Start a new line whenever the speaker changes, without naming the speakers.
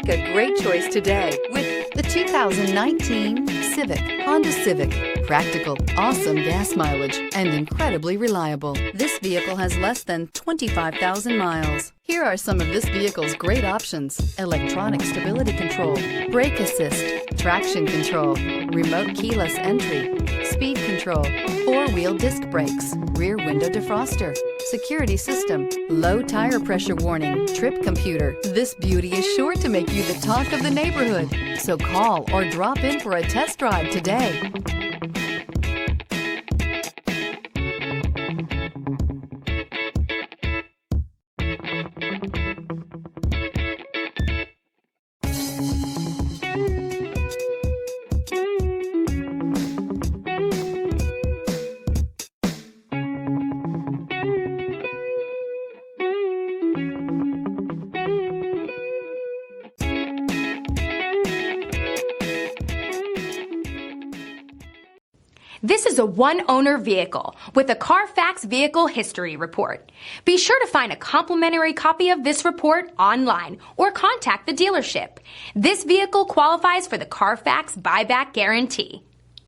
Make a great choice today with the 2019 Civic, Honda Civic. Practical, awesome gas mileage, and incredibly reliable. This vehicle has less than 25,000 miles. Here are some of this vehicle's great options: electronic stability control, brake assist, traction control, remote keyless entry, speed control, four-wheel disc brakes, rear window defroster, security system, low tire pressure warning, trip computer. This beauty is sure to make you the talk of the neighborhood. So call or drop in for a test drive today.
This is a one-owner vehicle with a Carfax Vehicle History Report. Be sure to find a complimentary copy of this report online or contact the dealership. This vehicle qualifies for the Carfax Buyback Guarantee.